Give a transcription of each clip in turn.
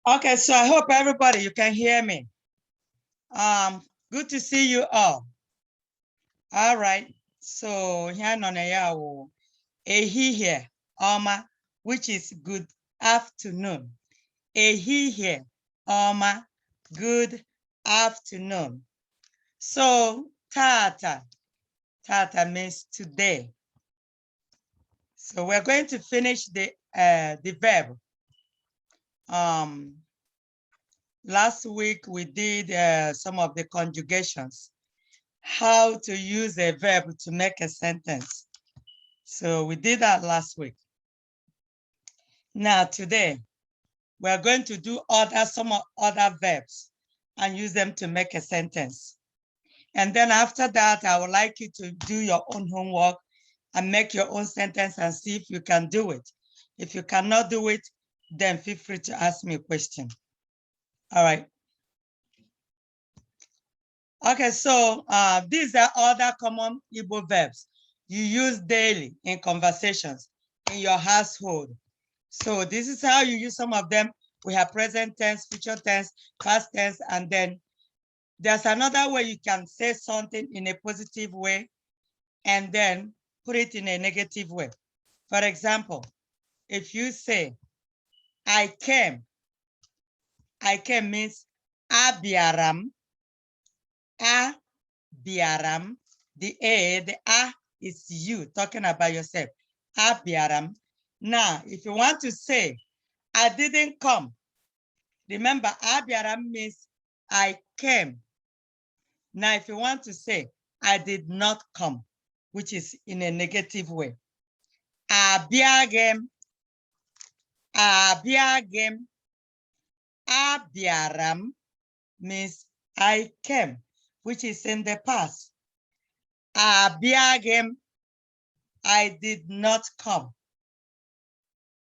Okay, so I hope everybody, you can hear me. Good to see you all. All right, so here on ehihie ọma, which is good afternoon. Ehihie ọma, good afternoon. So tata means today. So we're going to finish the verb. Last week we did some of the conjugations, how to use a verb to make a sentence. So we did that last week. Now today, we're going to do some other verbs and use them to make a sentence. And then after that, I would like you to do your own homework and make your own sentence and see if you can do it. If you cannot do it, then feel free to ask me a question. All right. Okay, so these are other common Igbo verbs you use daily in conversations in your household. So this is how you use some of them. We have present tense, future tense, past tense, and then there's another way you can say something in a positive way and then put it in a negative way. For example, if you say, I came means abiaram, abiaram, the A is you talking about yourself, abiaram. Now, if you want to say, I didn't come, remember, abiaram means I came. Now, if you want to say, I did not come, which is in a negative way, abiagem, abiagem, abiaram means I came, which is in the past. Abiagem, I did not come.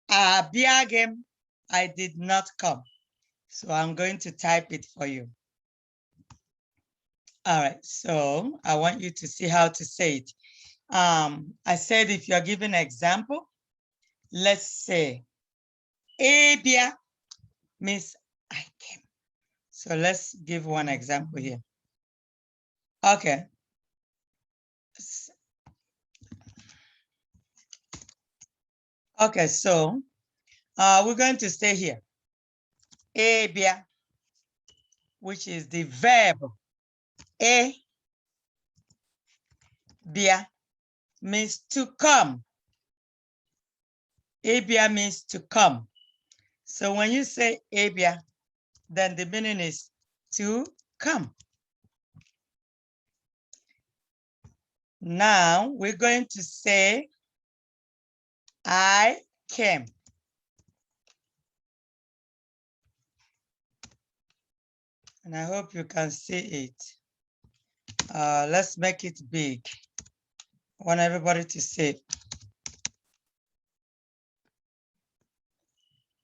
Abiagem, I did not come. So I'm going to type it for you. All right, so I want you to see how to say it. I said if you're given an example, let's say, Abia means I came. So let's give one example here. Okay. Okay, so we're going to stay here. Abia, which is the verb. Bia means to come. Abia means to come. So when you say abia, then the meaning is to come. Now we're going to say, I came. And I hope you can see it. Let's make it big. I want everybody to see it.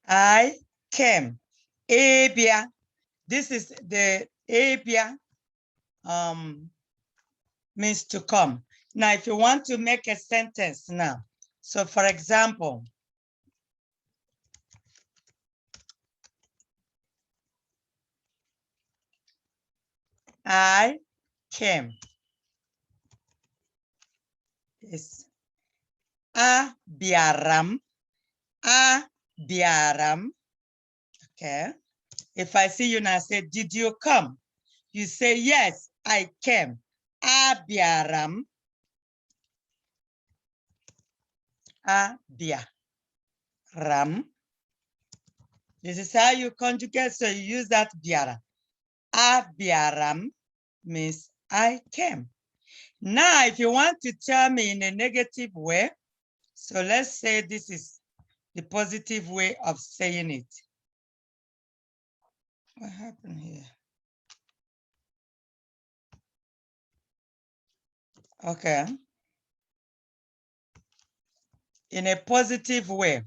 I came. Abia. This is the abia means to come. Now, if you want to make a sentence now, so for example, I came. It's abiaram. Abiaram. Okay. If I see you now, say, did you come? You say, yes, I came. Abiaram. Abiaram. This is how you conjugate, so you use that biara. Abiaram means I came. Now, if you want to tell me in a negative way, so let's say this is the positive way of saying it. What happened here? Okay. In a positive way,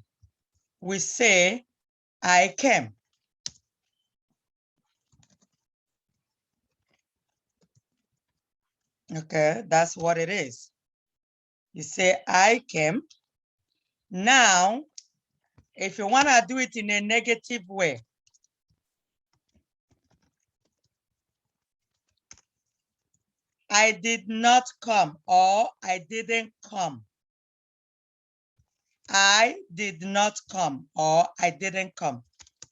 we say, I came. Okay, that's what it is. You say, I came. Now, if you want to do it in a negative way, I did not come or I didn't come. I did not come or I didn't come.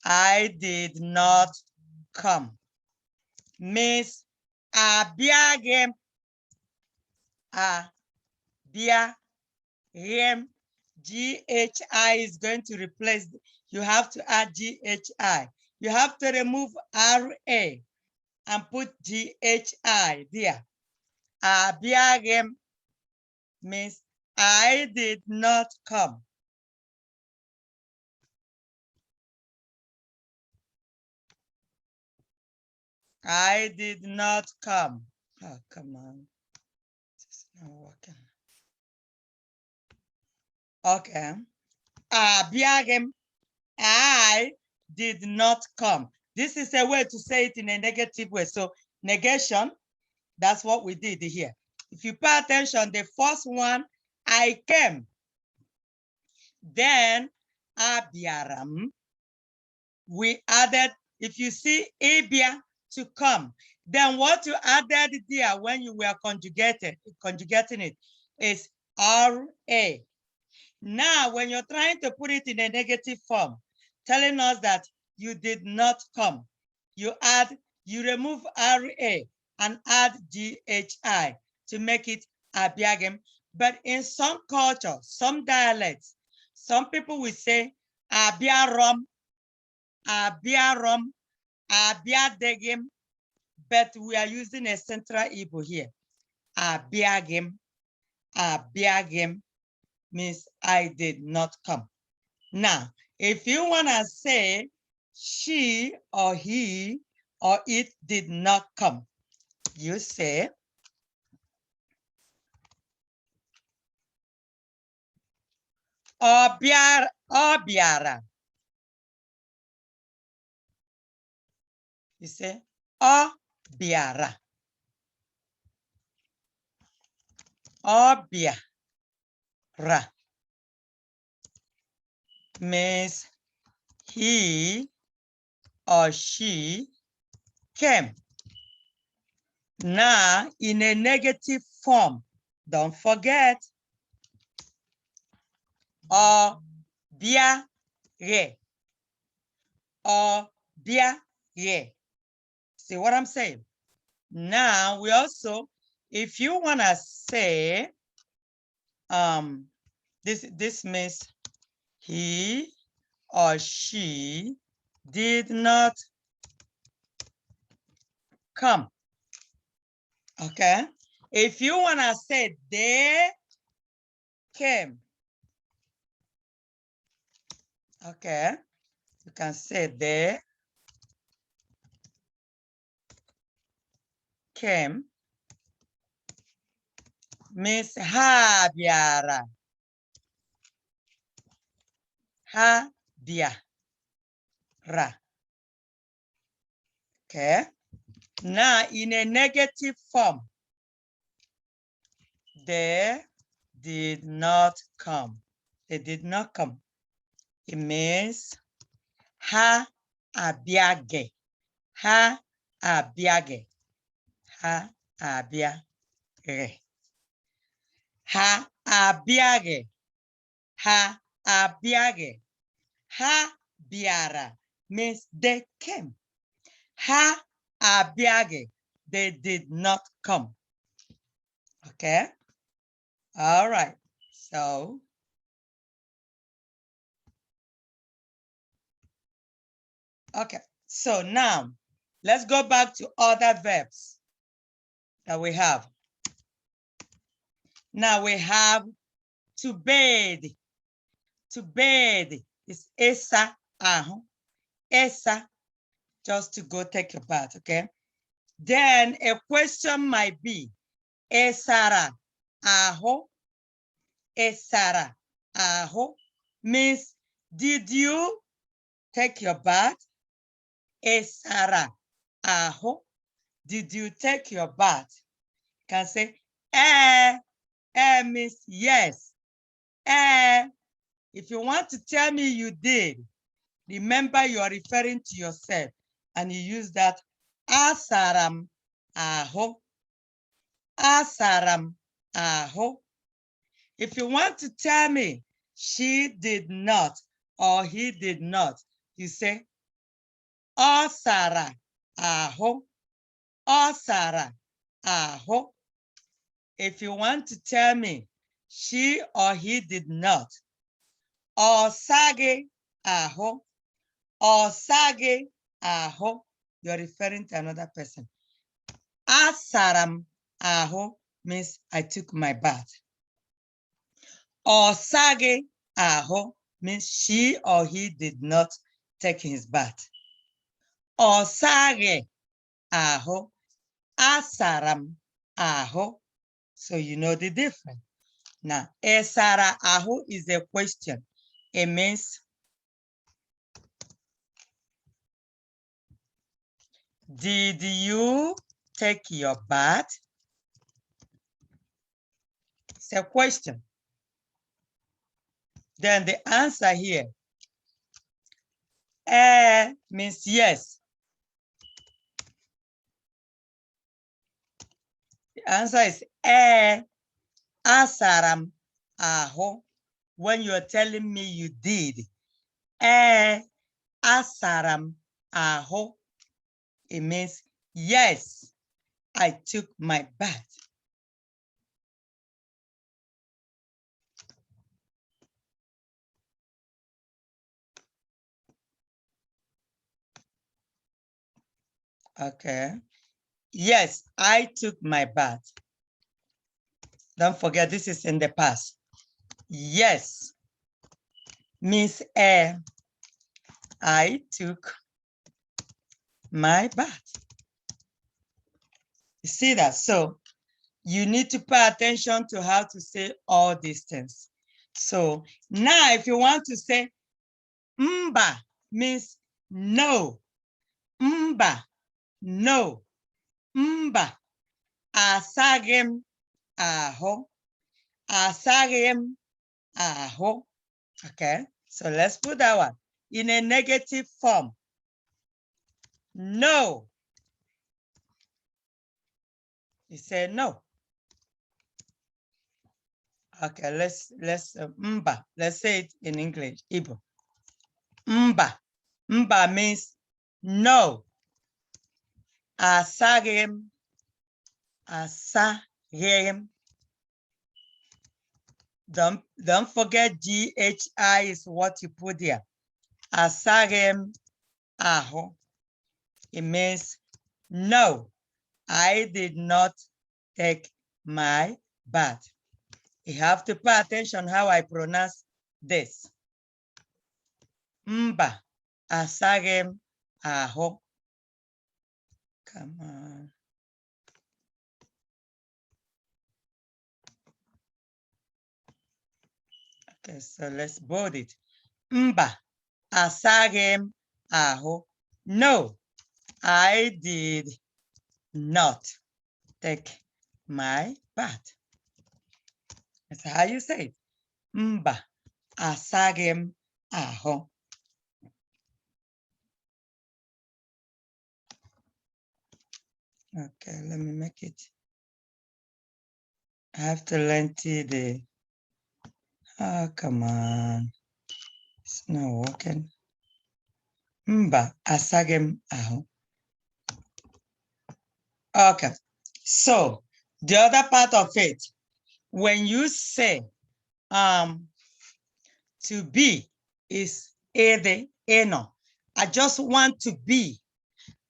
I did not come. Miss abịaghị m. Abịaghị. GHI is going to replace, you have to add GHI. You have to remove RA and put GHI there. Abịaghị m means I did not come. I did not come. Oh, come on. It's not working. Okay. Abịaghị m. I did not come. This is a way to say it in a negative way. So negation, that's what we did here. If you pay attention, the first one, I came. Then abịara m. We added, if you see abịa to come, then what you added there when you were conjugating it is RA. Now, when you're trying to put it in a negative form, telling us that you did not come, you remove RA and add GHI to make it abịaghị m. But in some culture, some dialects, some people will say abịarọ m, abịarọ m, abịadịghị m, but we are using a central Igbo here. Abịaghị m, abịaghị m means I did not come. Now, if you want to say she or he or it did not come, you say ọ bịara. You say ọ bịara. Ọ bịara means he or she came. Now, in a negative form, don't forget, ọ bịaghị. Ọ bịaghị. See what I'm saying? Now, we also, if you want to say, this means he or she did not come. Okay. If you want to say they came, okay, you can say they came means ha bịara. Ha bịara. Okay. Now, in a negative form, they did not come. They did not come. It means ha abịaghị. Ha abịaghị. Ha abịaghị. Ha abịaghị. Ha abịaghị. Ha bịara means they came. Ha abịaghị. They did not come. Okay. All right. So okay. So now let's go back to other verbs that we have. Now we have to bathe. To bathe is esa ahụ. Esa, just to go take a bath, okay? Then a question might be, esara ahụ. Esara ahụ means, did you take your bath? Esara ahụ. Did you take your bath? You can say, means yes. If you want to tell me you did, remember you are referring to yourself and you use that asaram ahụ. Asaram aho. If you want to tell me she did not or he did not, you say Osara aho. Osara aho. If you want to tell me she or he did not, Osage aho. Osage aho. You're referring to another person. Asaram aho means I took my bath. Osage aho means she or he did not take his bath. Osage aho. Asaram aho. So you know the difference. Now, esara aho is a question. It means did you take your bath? It's a question. Then the answer here, means yes. The answer is asaram aho. When you're telling me you did, asaram aho. It means yes, I took my bath. Okay. Yes, I took my bath. Don't forget, this is in the past. Yes means I took my bath. You see that? So you need to pay attention to how to say all these things. So now if you want to say mba means no. Mba, no. Mba, asagem aho. Asagem aho. Okay, so let's put that one in a negative form. No. You say no. Okay, let's mba. Let's say it in English, Igbo. Mba. Mba means no. Asagem. Asagem. Don't forget GHI is what you put there. Asagem aho. It means no, I did not take my bath. You have to pay attention how I pronounce this. Mba, asagem aho. Come on. Okay, so let's bold it. Mba, asagem aho. No, I did not take my bath. That's how you say it. Mba, asagem aho. Okay, let me make it. I have to lengthen the, oh, come on. It's not working. Mba, asagem aho. Okay, so the other part of it, when you say to be is ede, eno. I just want to be.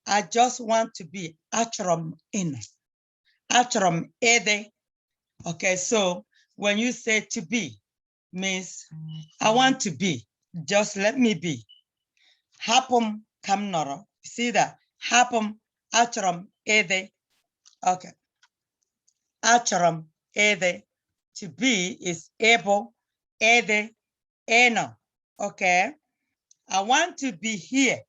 I just want to be. Achrom eno. Achrom ede. Okay, so when you say to be, means I want to be. Just let me be. Hapum kam noro. See that? Hapum achrom ede. Okay. Achrom ede. To be is able. Ede. Eno. Okay. I want to be here.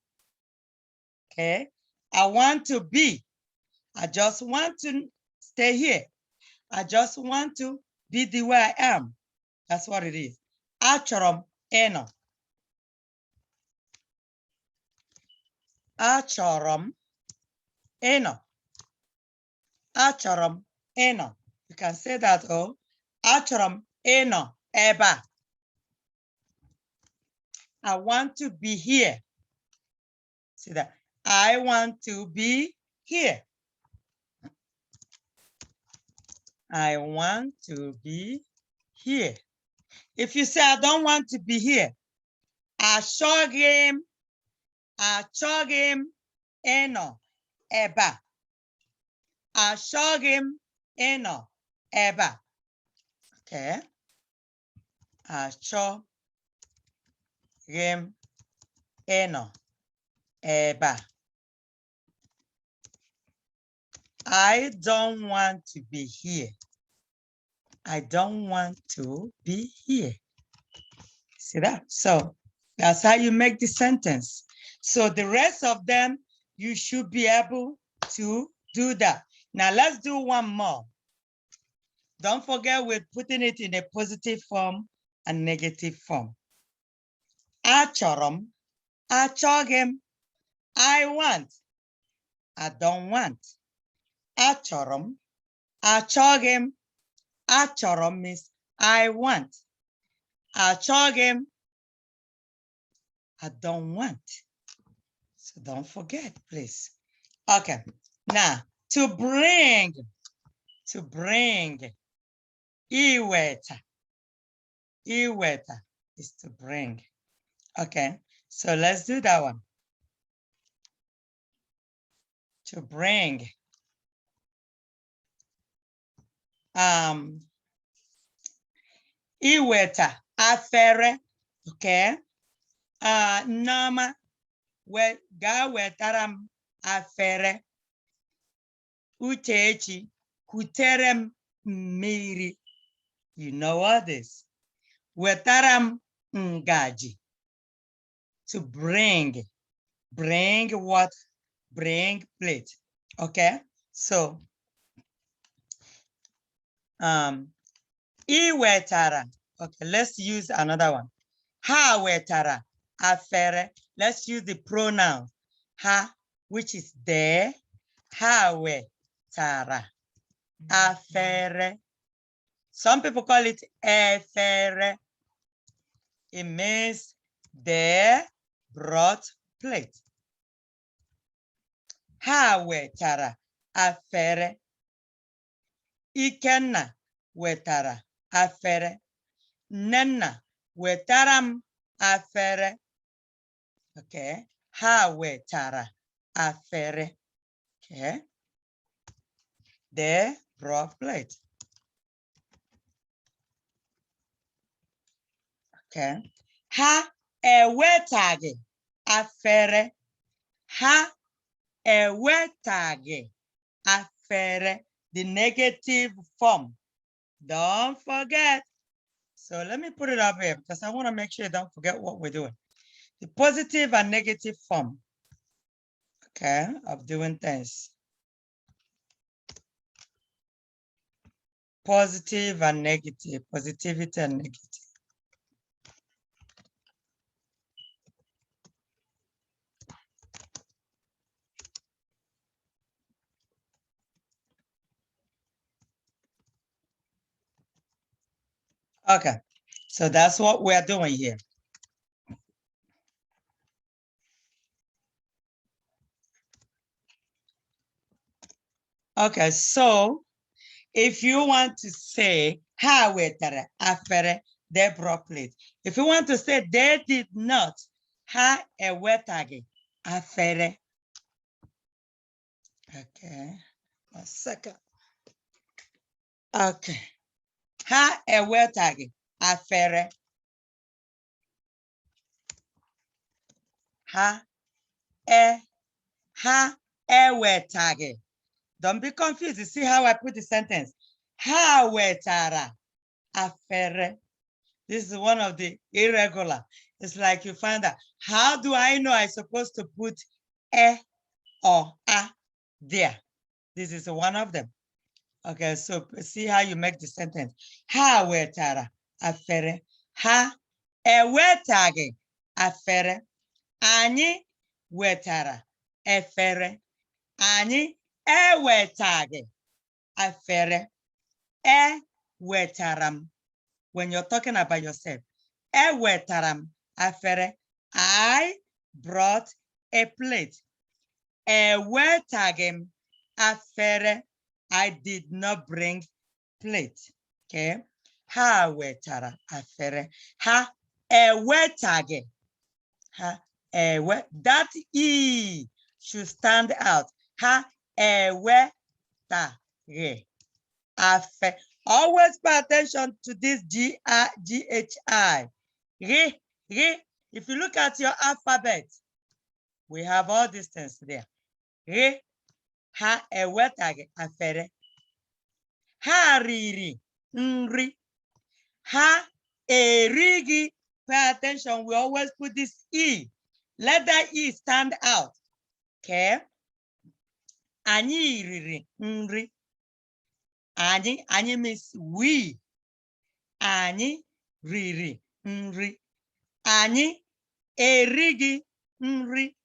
Okay. I want to be. I just want to stay here. I just want to be the way I am. That's what it is. Achorom eno. Achorom eno. Achorom ịnọ. You can say that, oh, achọrọ m ịnọ ebe a. I want to be here. See that? I want to be here. I want to be here. If you say, I don't want to be here, achọghị m ịnọ ebe a. Achọghị m ịnọ ebe a. Okay. Achọghị m ịnọ ebe a. I don't want to be here. I don't want to be here. See that? So that's how you make the sentence. So the rest of them, you should be able to do that. Now let's do one more. Don't forget we're putting it in a positive form and negative form. Achọrọ m, achọghị m, I want, I don't want. Achọrọ m, achọghị m, achọrọ m means I want. Achọghị m, I don't want. So don't forget, please. Okay, now to bring, iweta is to bring. Okay, so let's do that one. To bring. Iweta, afere, okay. Nneoma, ga wetara m afere. Uchechi, kutere m mmiri. You know what this? Wetara m ngaji. To bring. Bring what? Bring plate. Okay, so iwetara. Okay, let's use another one. Ha wetara afere. Let's use the pronoun ha, which is there. Ha wetara afere. Some people call it efere. It means they brought plate. Ha wetara afere. Ikenna wetara afere. Nnenna wetara m afere. Okay. Ha wetara afere. Okay. They brought plate. Okay. Ha ewetaghị afere. Ha ewetaghị afere. The negative form. Don't forget. So let me put it up here because I want to make sure you don't forget what we're doing. The positive and negative form, okay, of doing things. Positive and negative, positivity and negative. Okay, so that's what we're doing here. Okay, so if you want to say ha wetara afere, they brought plate. If you want to say they did not, ha ewetaghi afere. Okay, 1 second. Okay. Ha ewetaghi afere. Ha ewetaghi. Don't be confused. You see how I put the sentence? Ha wetara afere. This is one of the irregular. It's like you find out, how do I know I'm supposed to put e or a there? This is one of them. Okay, so see how you make the sentence. Ha wetara afere. Ha ewetaghi afere. Anyị wetara efere. Anyị ewetaghi afere. Wetaram. When you're talking about yourself. Wetaram afere. I brought a plate. Wetagem afere. I did not bring plate. Okay. Ha wetara afere. Ha wetage. Ha that E should stand out. Ha wetage. Afe. Always pay attention to this GHI. Re. If you look at your alphabet, we have all these things there. Re. Ha wetage afere. Ha riri nri. Ha erigi. Pay attention. We always put this E. Let that E stand out. Okay. Anyị riri nri. Anyị means we. Anyị riri nri. Anyị erigi nri.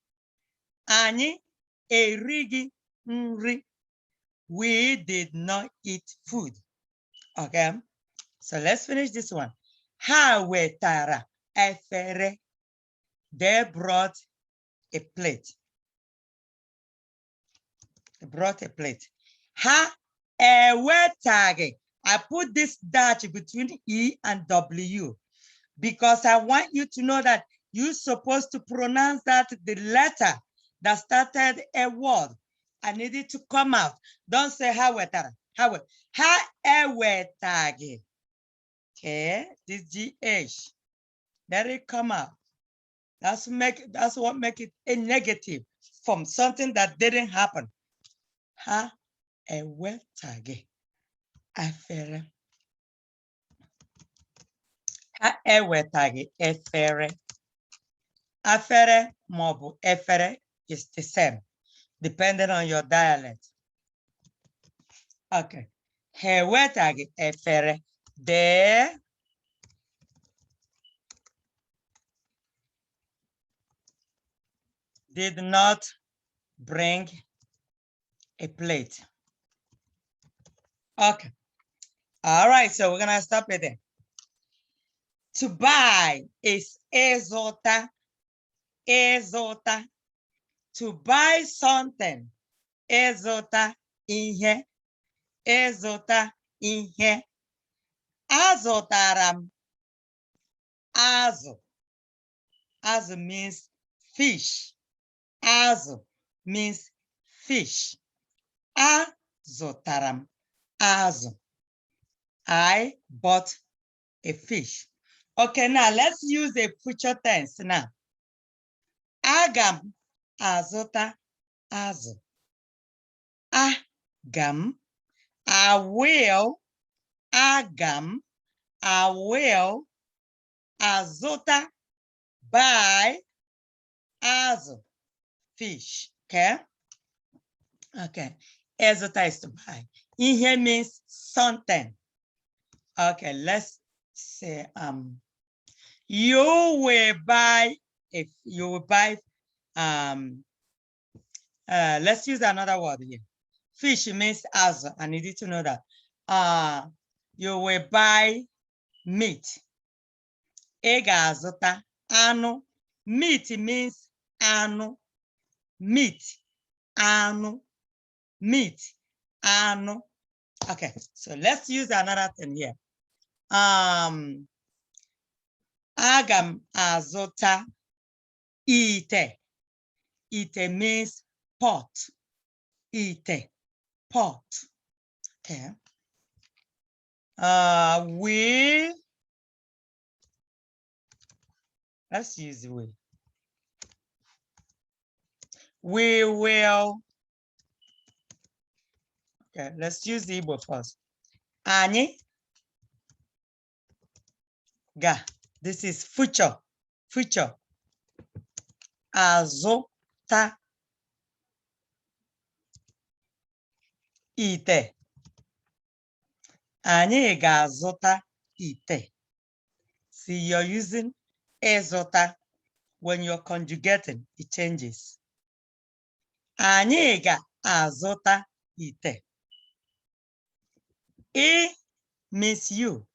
Anyị erigi nri. We did not eat food. Okay. So let's finish this one. Ha wetara efere. They brought a plate. They brought a plate. Ha ewetage. I put this dash between E and W because I want you to know that you're supposed to pronounce that the letter that started a word. I need it to come out. Don't say ha wetara. Ha ewetage. Okay, this GH. Let it come out. That's what make it a negative from something that didn't happen. Ha ewetage afere. Ha ewetage efere. Afere maọbụ efere is the same, depending on your dialect. Okay. Ha ewetaghị efere. They did not bring a plate. Okay. All right, so we're gonna stop it there. To buy is ezota. Ezota. To buy something. Ezota ihe. Ezota ihe. Azotaram. Azu. Azu means fish. Azu means fish. Azotaram. Azu. I bought a fish. Okay, now let's use a future tense now. Agam azota azu. Agam. I will. Agam. I will. Azota. Buy. Azu. Fish. Okay. Okay. Azota is to buy. Ihe means something. Okay, let's say you will buy let's use another word here. Fish means azu. I need you to know that. You will buy meat. Ị ga-azụta anụ. Meat means anụ. Meat, anụ. Meat, anụ. Okay, so let's use another thing here. Agam azota ite. Ite means pot. Ite, pot. Okay. Let's use we. We will. Okay, let's use the Igbo first. Anyị ga. This is future. Future. Azụta ite. Anyị ga-azụta ite. See, you're using ezụta. When you're conjugating, it changes. Anyị ga-azụta ite. I means you.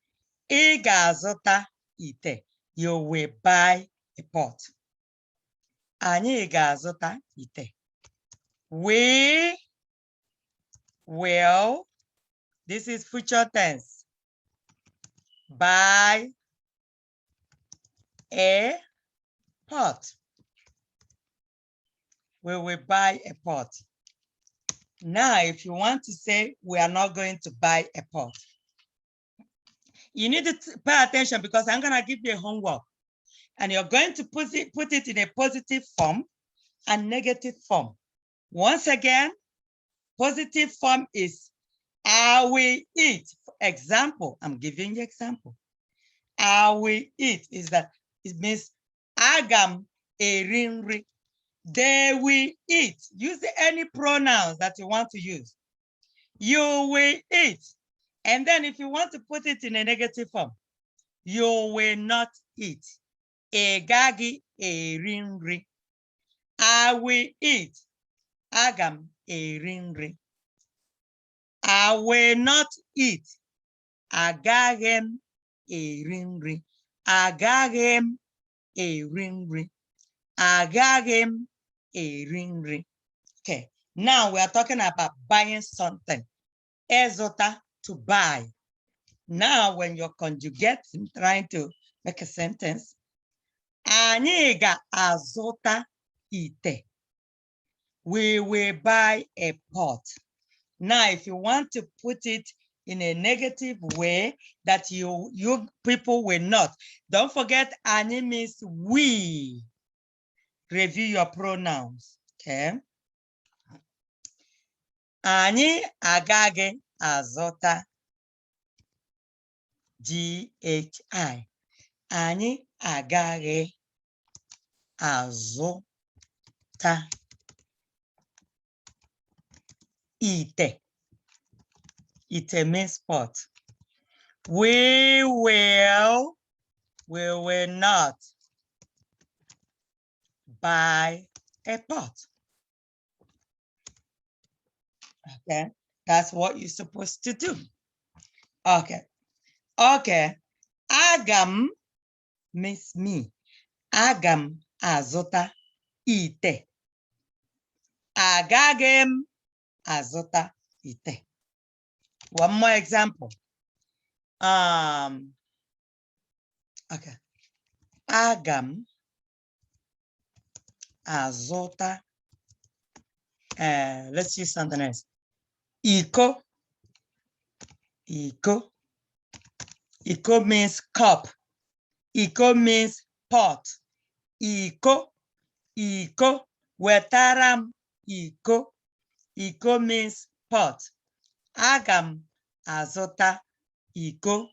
Ị ga-azụta ite. You will buy a pot. Anyị ga-azụta ite. We will, this is future tense, buy a pot. We will buy a pot. Now, if you want to say we are not going to buy a pot, you need to pay attention because I'm going to give you a homework. And you're going to put it in a positive form and negative form. Once again, positive form is I will eat. For example, I'm giving you example. I will eat is that it means agam eri nri. They will eat. Use any pronouns that you want to use. You will eat. And then if you want to put it in a negative form, you will not eat. Ị gaghị eri nri. I will eat. Agam eri nri. I will not eat. Agaghị m eri nri. Agaghị m eri nri. Agaghị m eri nri. Okay, now we are talking about buying something. Ezota, to buy. Now, when you're conjugating, trying to make a sentence, anyị ga-azụta ite. We will buy a pot. Now, if you want to put it in a negative way that you people will not, don't forget anyị means we. Review your pronouns, okay? Anyị agaghị azụta GHI. Anyị agaghị azụta ite. Ite means pot. We will not buy a pot. Okay, that's what you're supposed to do. Okay. Agam means me. Agam azụta ite. Agaghị m azụta ite. One more example. Okay. Agam azụta. Let's use something else. Iko. Iko. Iko means cup. Iko means pot. Iko. Iko. Wetaram iko. Iko means pot. Agam azụta iko.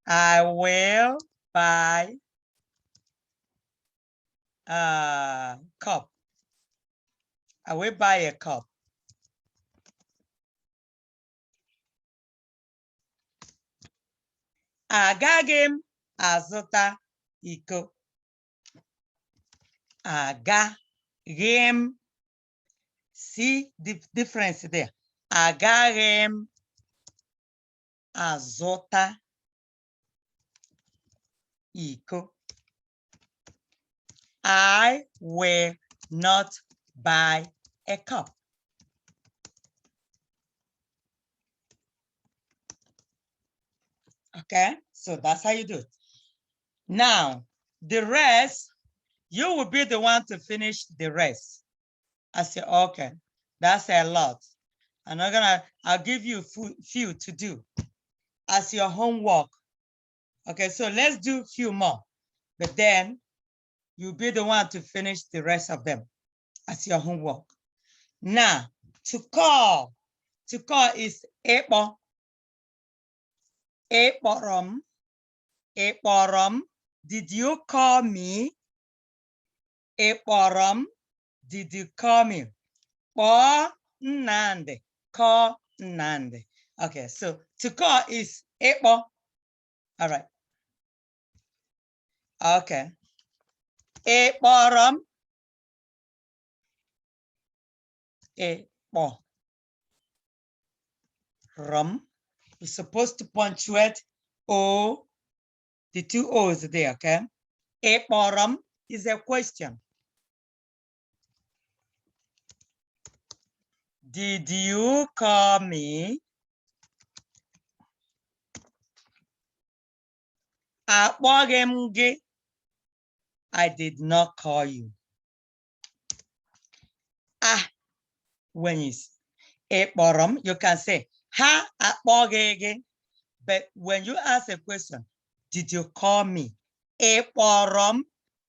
I will buy a cup. I will buy a cup. Agaghị m azụta iko. Agaghị m. See the difference there. Agaghị m azụta iko. I will not buy a cup. Okay, so that's how you do it. Now, the rest, you will be the one to finish the rest. I say, okay, that's a lot. I'll give you a few to do as your homework. Okay, so let's do a few more, but then you'll be the one to finish the rest of them as your homework. Now, to call is ekpo. Ekporom. Ekporom. Did you call me? Ekporom. Did you call me? Or Nande. Call Nande. Okay, so to call is ekpo. All right. Okay. Ekporom. Ekpo. rum. You're supposed to punctuate O, the two O's there, okay? Ekporom is a question. Did you call me? Akpọghị m gị. I did not call you. Ah, when you ekporom, you can say ha akpọghị gị. But when you ask a question, did you call me? Ekporom,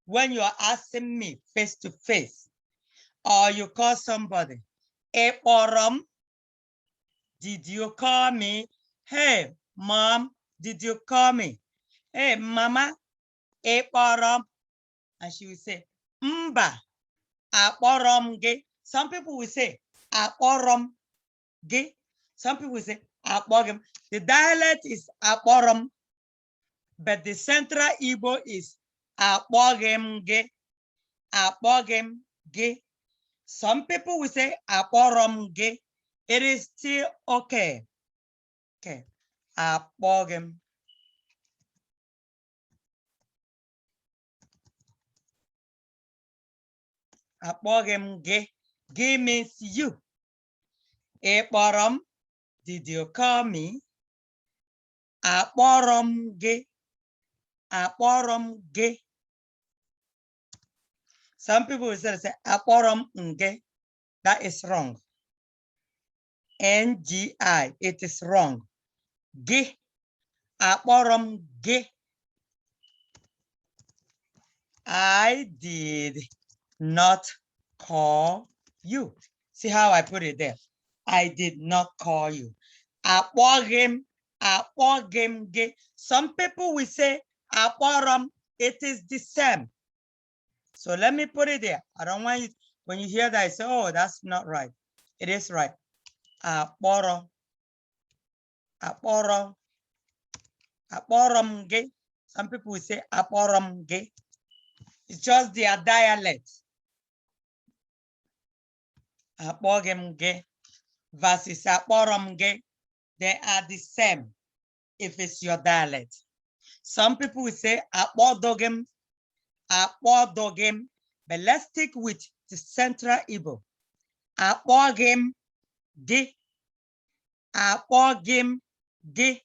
when you are asking me face to face, or you call somebody. Ekporom, did you call me? Hey, mom, did you call me? Hey, mama, ekporom. And she will say, mba, akporom gị. Some people will say, akporom gị. Some people will say, akpogem. The dialect is akporom, but the central Igbo is akpogem gị. Akpogem gị. Some people will say akporom gị. It is still okay. Okay. Akpogem. Akpogem gị. Gị means you. Ekporom, did you call me? Akporom gị. Akporom gị. Some people will say akporom nge. That is wrong. NGI, it is wrong. Gị. Akporom gị. I did not call you. See how I put it there? I did not call you. Akpogem gị. Some people will say akporom, it is the same. So let me put it there. I don't want you, when you hear that, I say, oh, that's not right. It is right. Akporo. Akporom gị. Some people will say akporom gị. It's just their dialect. Akpogem gị versus akporom gị, they are the same if it's your dialect. Some people will say akpodogem, but let's stick with the central Igbo. Akpogem gị. Akpogem gị.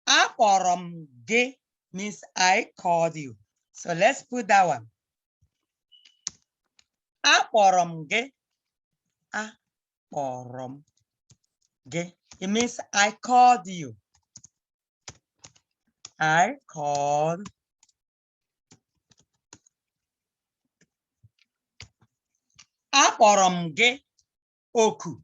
Akporom gị means I called you. So let's put that one. Akporom gị. Akporom gị. It means I called you. I called. Akporom gị oku.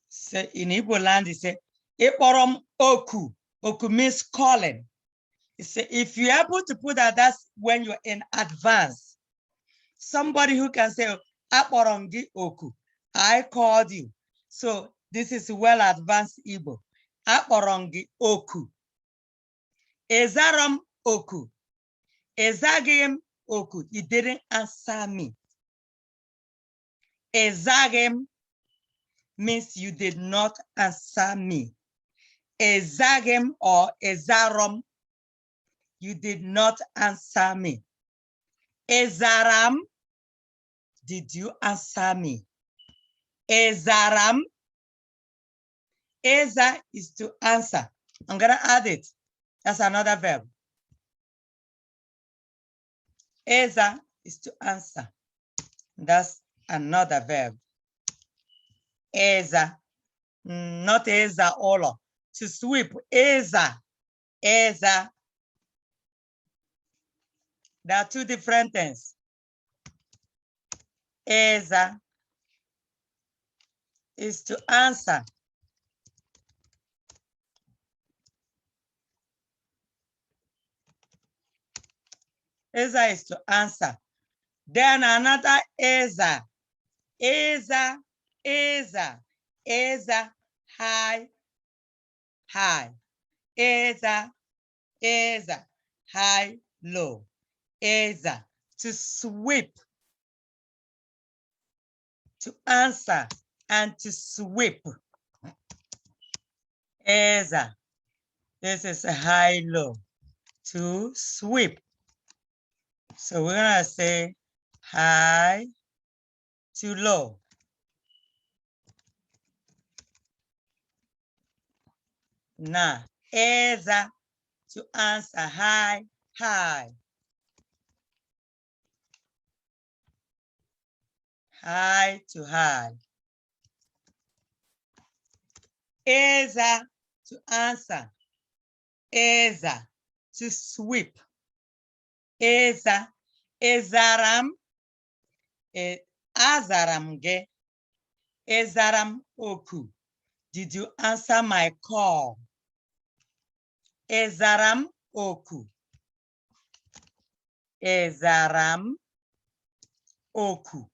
So in Igbo land, they say, ekporom oku. Oku means calling. So if you're able to put that, that's when you're in advance. Somebody who can say, akporom gị oku. I called you. So this is well advanced Igbo. Akporom gị oku. Ezaram oku. Ezagim oku. You didn't answer me. Ezagim means you did not answer me. Ezagim or ezarom, you did not answer me. Ezaram, did you answer me? Ezaram, eza is to answer. I'm gonna add it. That's another verb. Eza is to answer. That's another verb. Eza, not eza olo. To sweep, eza, eza. There are two different things. Eza is to answer. Eza is to answer. Then another eza. Eza, eza, eza, high, high. Eza, eza, high, low. Eza, to sweep, to answer, and to sweep. Eza. This is a high, low. To sweep. So we're gonna say high to low. Now, eza to answer high, high. High to high. Eza to answer. Eza to sweep. Eza, ezaram, azaram ge, ezaram oku. Did you answer my call? Ezaram oku. Ezaram oku.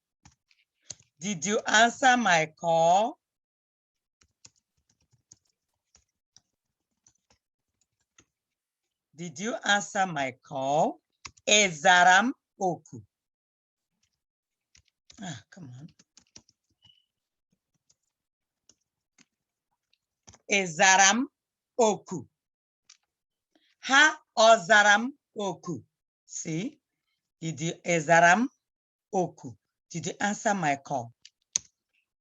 Did you answer my call? Did you answer my call? Ezaram oku. Ah, come on. Ezaram oku. Ha ozaram oku. See? Did you ezaram oku? Did you answer my call?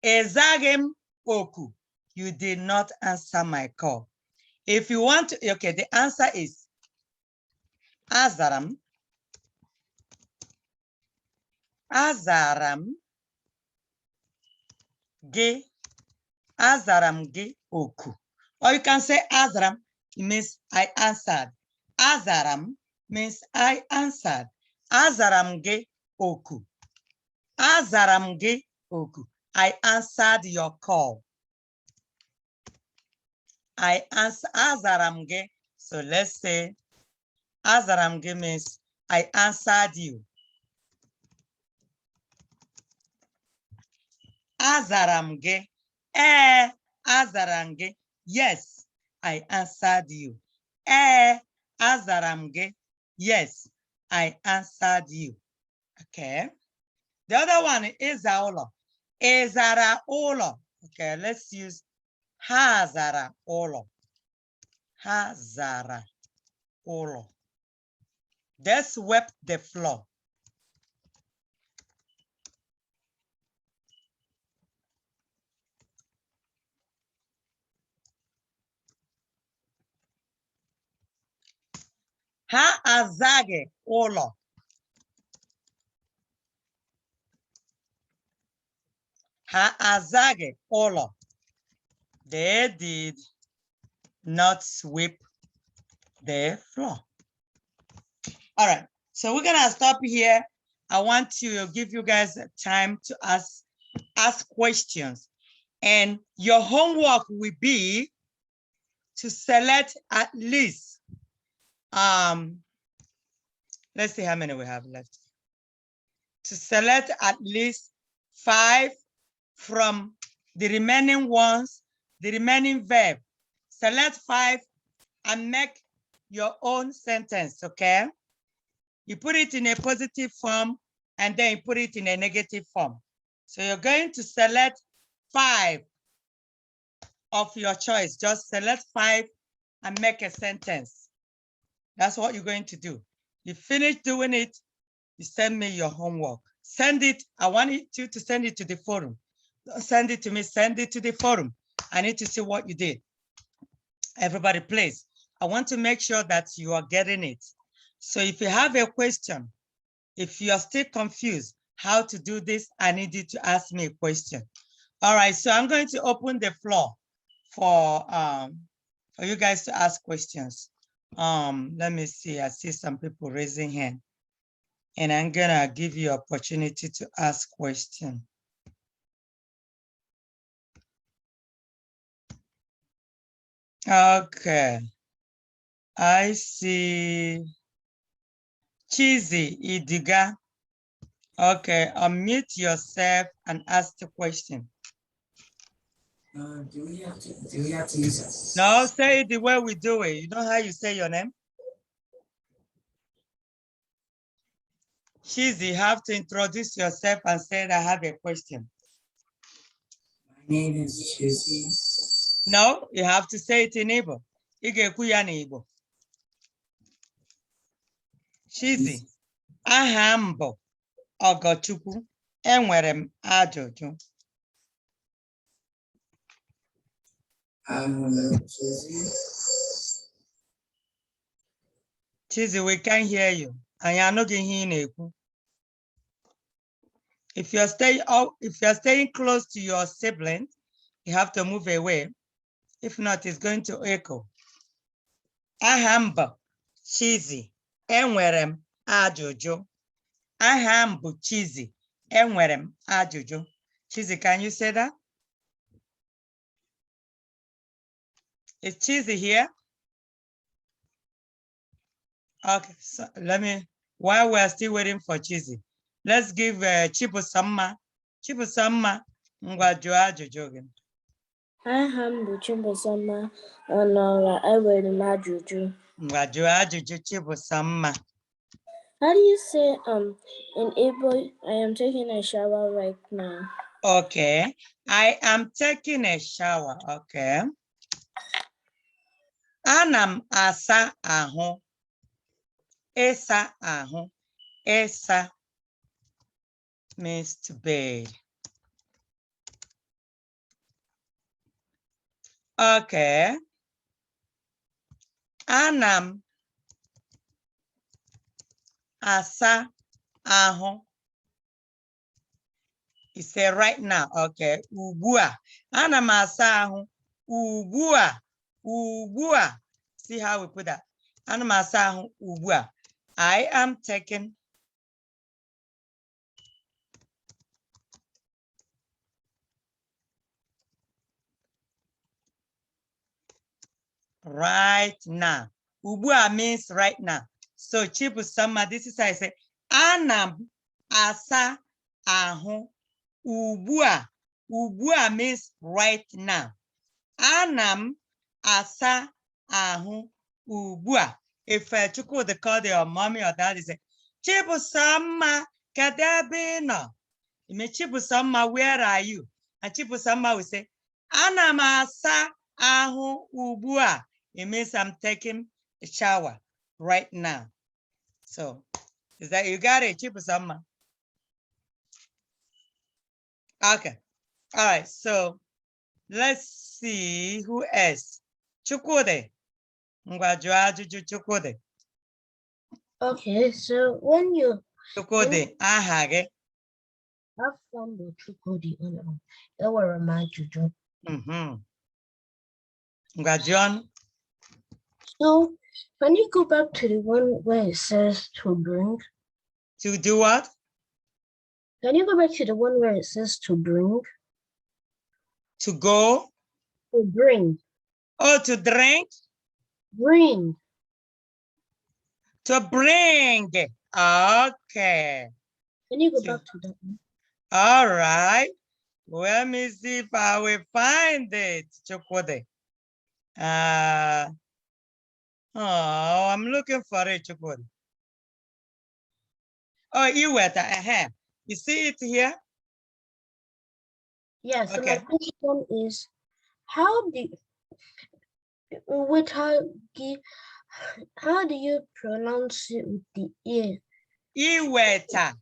Ezagem oku. You did not answer my call. If you want to, okay, the answer is azaram. Azaram ge. Azaram ge oku. Or you can say azaram, it means I answered. Azaram means I answered. Azaram ge oku. Azaram ge oku. I answered your call. I answer azaram ge. So let's say azaram ge means I answered you. Azaram ge. Azaram ge. Yes, I answered you. Azaram ge. Yes, I answered you. Okay. The other one is Aolo. Ezara Olo. Okay, let's use Hazara Olo. Hazara Olo. They swept the floor. Ha azage Olo. Ha azage Olo. They did not sweep the floor. All right, so we're gonna stop here. I want to give you guys time to ask questions. And your homework will be to select at least, let's see how many we have left. To select at least 5 from the remaining ones, the remaining verb. Select 5 and make your own sentence, okay? You put it in a positive form and then you put it in a negative form. So you're going to select 5 of your choice. Just select 5 and make a sentence. That's what you're going to do. You finish doing it, you send me your homework. Send it. I want you to send it to the forum. Don't send it to me, send it to the forum. I need to see what you did. Everybody, please. I want to make sure that you are getting it. So if you have a question, if you are still confused how to do this, I need you to ask me a question. All right, so I'm going to open the floor for you guys to ask questions. Let me see, I see some people raising hand. And I'm gonna give you opportunity to ask questions. Okay, I see Cheesy Idiga. Okay, unmute yourself and ask the question. Do we have to use it? No, say it the way we do it. You know how you say your name? Cheesy, you have to introduce yourself and say I have a question. My name is Chizzy. No, you have to say it in Igbo. Ị ga-ekwu ya n'Igbo. Chizi, aha m bụ Ogochukwu. Enwere m ajụjụ. Chizi, we can't hear you. Anyị anụghị ihe ị na-ekwu. If you're staying close to your sibling, you have to move away. If not, it's going to echo. Aha m bụ Chizi. Enwere m ajụjụ. Aha m bụ Chizi. Enwere m ajụjụ. Chizi, can you say that? Is Chizi here? Okay, so while we're still waiting for Chizi, let's give Chibusamma. Chibusamma, ngwa jụọ ajụjụ gị. Aha m bụ Chibusamma Ọnọra. Enwere m ajụjụ. Ngwa jụọ ajụjụ Chibusamma. How do you say in Igbo, I am taking a shower right now? Okay, I am taking a shower. Okay. Ana m asa ahụ. Ịsa ahụ. Ịsa means to bathe. Okay. Ana m asa ahụ. You say right now. Okay. Ugbu a. Ana m asa ahụ. Ugbu a. Ugbu a. See how we put that? Ana m asa ahụ ugbu a. I am taking right now. Ugbu a means right now. So Chibusamma, this is how I say, ana m asa ahụ ugbu a. Ugbu a means right now. Ana m asa ahụ ugbu a. If Chukwudi called your mommy or daddy, say, Chibusamma, kedu ebe ị nọ? You mean, Chibusamma, where are you? And Chibusamma will say, ana m asa ahụ ugbu a. It means I'm taking a shower right now. So, is that you got it, Chibusamma? Okay. All right. So, let's see who else. Chukwudi. Ngwa jụọ ajụjụ Chukwudi. Okay, so when you Chukwudi, aha gị. afọ m bụ Chukwudi Ọnọra. Enwere m ajụjụ. Ngwa jụọ. So, can you go back to the one where it says to bring? To do what? Can you go back to the one where it says to bring? To go. To bring. Oh, to drink. Bring. To bring. Okay. Can you go back to that one? All right. Let me see if I will find it, Chukwudi. Oh, I'm looking for it, Chukwudi. Oh, Iweta. You see it here? Yes. So Okay. my question is, how do you pronounce it with the ear? Iweta.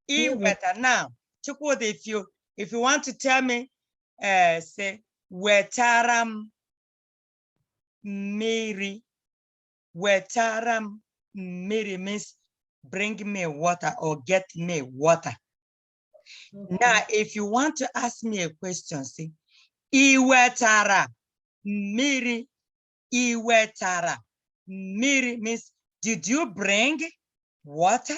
Iweta. Now, Chukwudi, if you want to tell me, say wetaram mmiri. Wetaram mmiri means bring me water or get me water. Okay. Now, if you want to ask me a question, see, iwetara mmiri. Iwetara mmiri means did you bring water?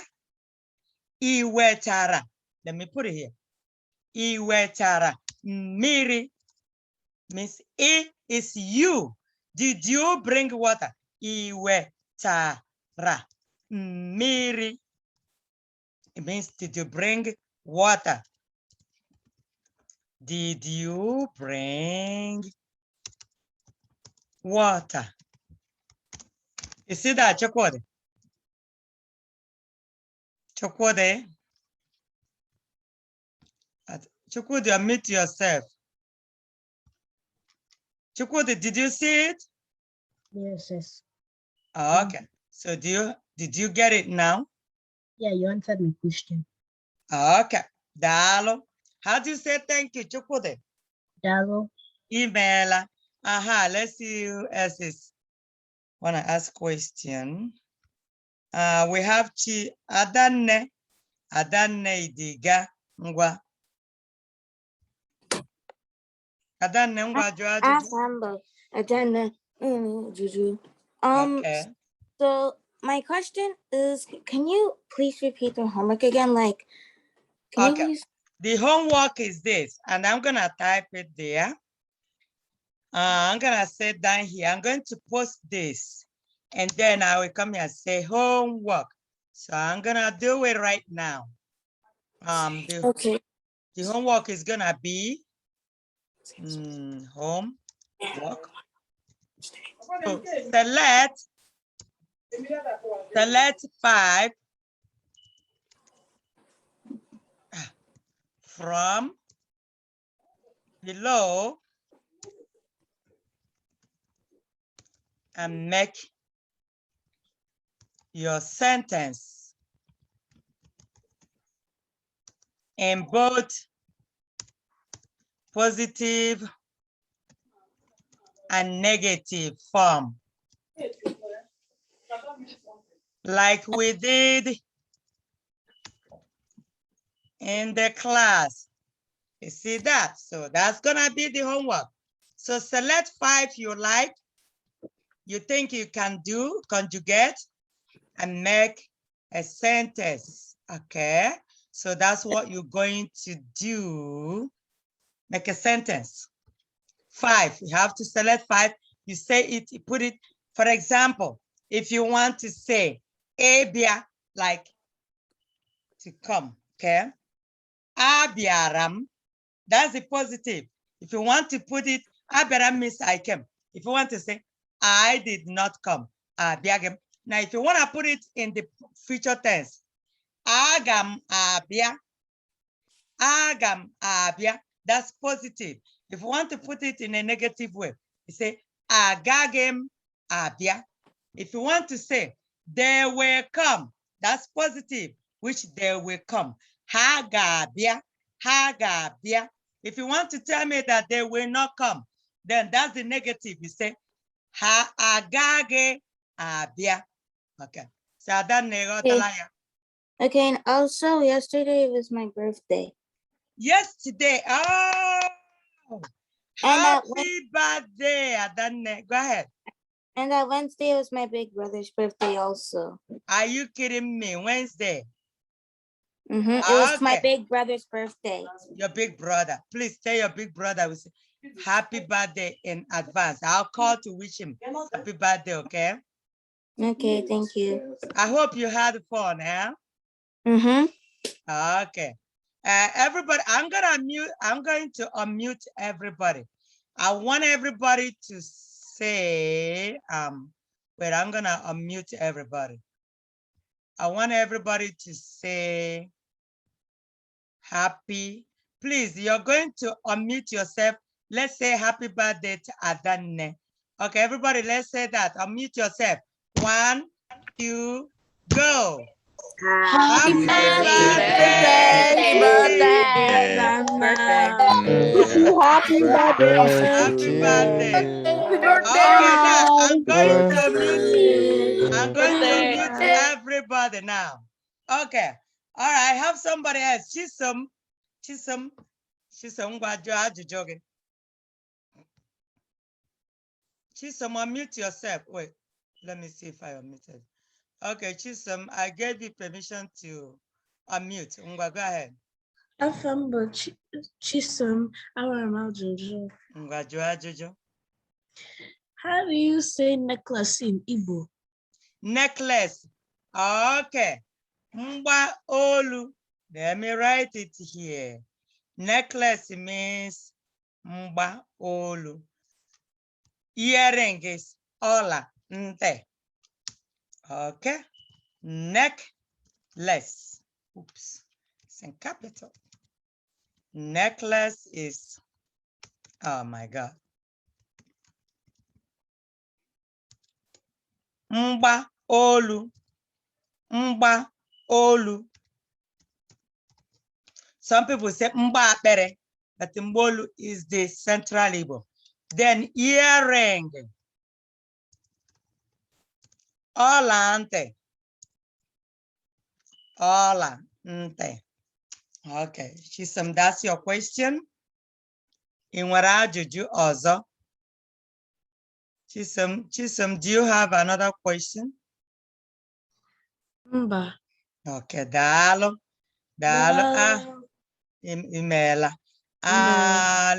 Iwetara. Let me put it here. Iwetara mmiri means it is you. Did you bring water? Iwetara mmiri. It means did you bring water? Did you bring water? You see that, Chukwudi? Chukwudi? Chukwudi, admit yourself. Chukwudi, did you see it? Yes, yes. Okay. So did you get it now? Yeah, you answered my question. Okay. Dalo. How do you say thank you, Chukwudi? Dalo. Email. Aha, let's see who else is want to ask question. We have Chi Adanne. Adanne Idiga Ngwa. Adanne Ngwa Juju. Juju. Okay. So my question is, can you please repeat the homework again? Like, can you Okay. please? The homework is this, and I'm gonna type it there. I'm gonna sit down here. I'm going to post this, and then I will come here and say homework. So I'm gonna do it right now. Okay. The homework is gonna be homework. So select 5 from below and make your sentence in both positive and negative form, like we did in the class. You see that? So that's gonna be the homework. So select 5 you like, you think you can do, conjugate, and make a sentence, okay? So that's what you're going to do. Make a sentence. 5, you have to select 5. You say it, you put it, for example, if you want to say abia, like to come, okay? Abiaram, that's the positive. If you want to put it, abiaram means I came. If you want to say, I did not come, abiagam. Now, if you want to put it in the future tense, agam abia, that's positive. If you want to put it in a negative way, you say agagem abia. If you want to say they will come, that's positive, which they will come. Hagabia, hagabia. If you want to tell me that they will not come, then that's the negative. You say ha agage abia. Okay. So that Okay, and also yesterday was my birthday. yesterday. Oh, And happy birthday, Adanne. Go ahead. And that Wednesday was my big brother's birthday also. Are you kidding me? Wednesday. It was my big brother's birthday. Your big brother. Please tell your big brother we say happy birthday in advance. I'll call to wish him happy birthday, okay? Okay, thank you. I hope you had fun, eh? Okay. Everybody, I'm going to unmute everybody. I want everybody to say, wait, I'm gonna unmute everybody. I want everybody to say happy. Please, you're going to unmute yourself. Let's say happy birthday to Adanne. Okay, everybody, let's say that. Unmute yourself. 1, 2, go. Happy birthday! Happy birthday! Happy birthday. Happy birthday! Okay, now I'm going to mute everybody now. Okay, all right. Have somebody else. Chisom, unmute yourself. Wait, let me see if I unmuted. Okay, Chisom, I gave you permission to unmute. Ngwa, go ahead. Afambo Chisom Awaramaljojo. Ngwa, Jojo. How do you say necklace in Igbo? Necklace. Okay. Mba olu. Let me write it here. Necklace means mba olu. Earring is ola nte. Okay. Necklace. Oops. It's in capital. Necklace is, oh my God. mgba olu, mgba olu. Some people say mgba akpere, but mgba olu is the central Igbo. Then earring, ọla ntị, ọla ntị. Okay, Chisom, that's your question. Ị nwere ajụjụ ọzọ? Chisom, do you have another question? Mba. Okay, daalụ. Daalụ. Imeela.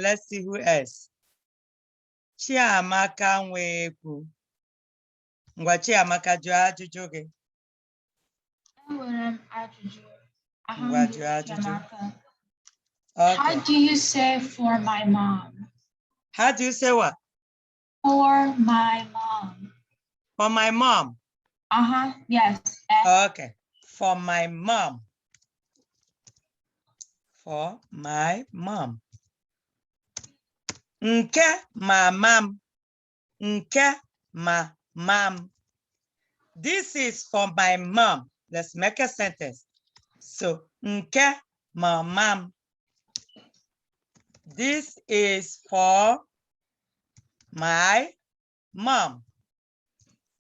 Let's see who else. Chiamaka Nwekwu. Ngwa Chiamaka jụọ ajụjụ gị. Enwere m ajụjụ. Ngwa jụọ ajụjụ. Chiamaka. Okay. How do you say for my mom? How do you say what? For my mom. For my mom. Yes. Okay. For my mom. For my mom. Nke mamam. Nke mamam. This is for my mom. Let's make a sentence. So, nke mamam. This is for my mom.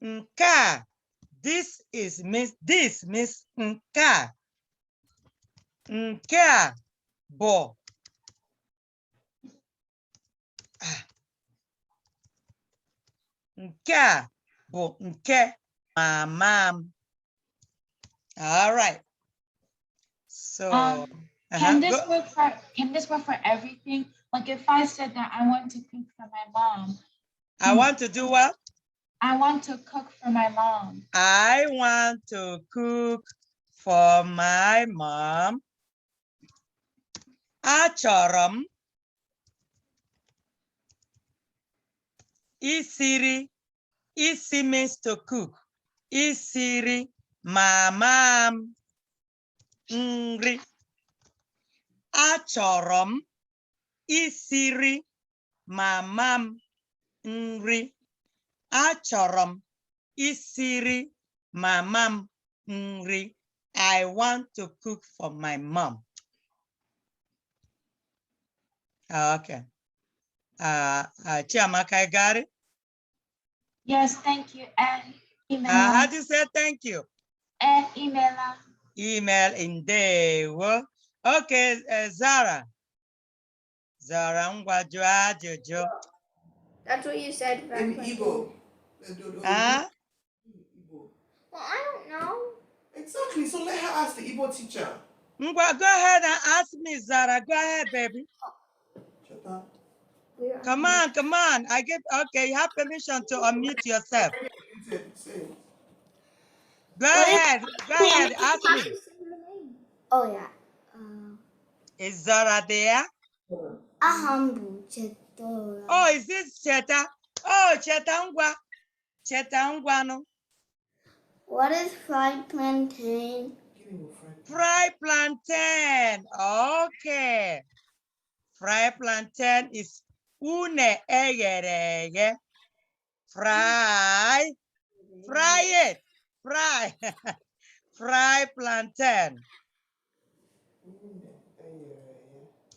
Nka. This means nka. Nka bo. Nka bo nke mamam. All right. So can this work for everything? Like if I said that I want to cook for my mom. I want to do what? I want to cook for my mom. I want to cook for my mom. Achọrọ m isiri. Isi means to cook. Isiri mamam nri. Achọrọ m isiri mamam nri. Achọrọ m isiri mamam nri. I want to cook for my mom. Okay. Chiamaka, I got it? Yes, thank you. And email. How do you say thank you? And email. Email in there. Okay, Zara. Zara, ngwa jụọ ajụjụ. That's what you said. In Igbo. Huh? Well, I don't know. Exactly. So let her ask the Igbo teacher. Ngwa, go ahead and ask me, Zara. Go ahead, baby. Shut up. Come on, come on. Okay, you have permission to unmute yourself. Go ahead, ask me. Oh, yeah. Is Zara there? Ahambu Chetora. Oh, is this Cheta? Oh, Cheta ngwa no. What is fried plantain? Fried plantain. Okay. Fried plantain is une eghere eghe. Fry it. Fry. Fried plantain.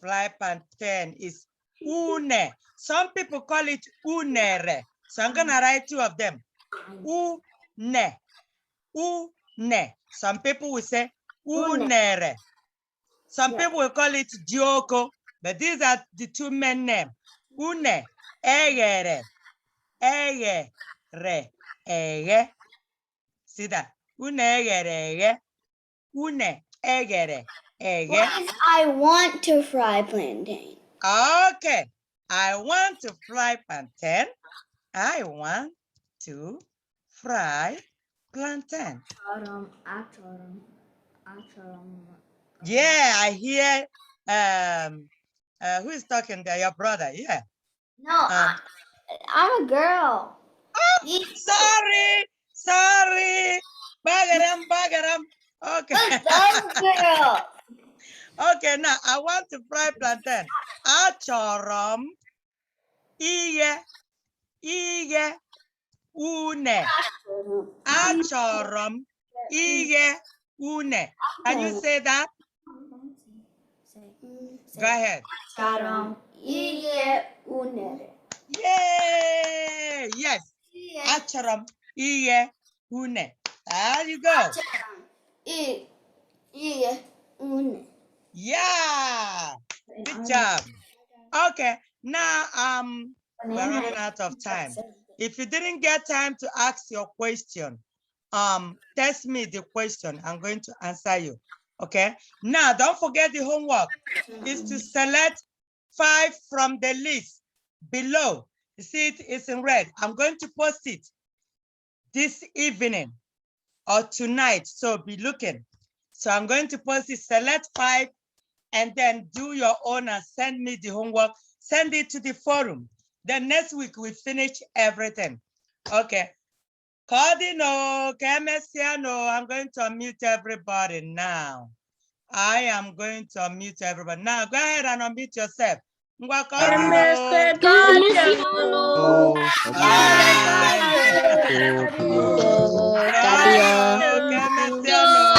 Fried plantain is une. Some people call it unere. So I'm gonna write two of them. Une. Une. Some people will say unere. Some people will call it dioko, but these are the two main names. Une, egere, ege. See that? Une, egere, une, egere, ege. What if I want to fry plantain? Okay. I want to fry plantain. I want to fry plantain. Yeah, I hear who is talking there? Your brother, yeah. No, I'm a girl. Oh, sorry. Bagaram. Okay. I'm a girl. Okay, now I want to fry plantain. Achorom. Iye. une. Achọrọ m ighe une. Can you say that? Go ahead. Yay! Yes. Achọrọ m ighe une. There you go. Yeah. Good job. Okay. Now we're running out of time. If you didn't get time to ask your question, text me the question. I'm going to answer you. Okay. Now don't forget the homework is to select 5 from the list below. You see it's in red. I'm going to post it this evening or tonight. So be looking. So I'm going to post it, select 5, and then do your own and send me the homework. Send it to the forum. Then next week we finish everything. Okay. Cardinal, Kemesiano, I'm going to unmute everybody now. I am going to unmute everybody. Now go ahead and unmute yourself. Ngwa Cardinal. Cardinal, Kemesiano.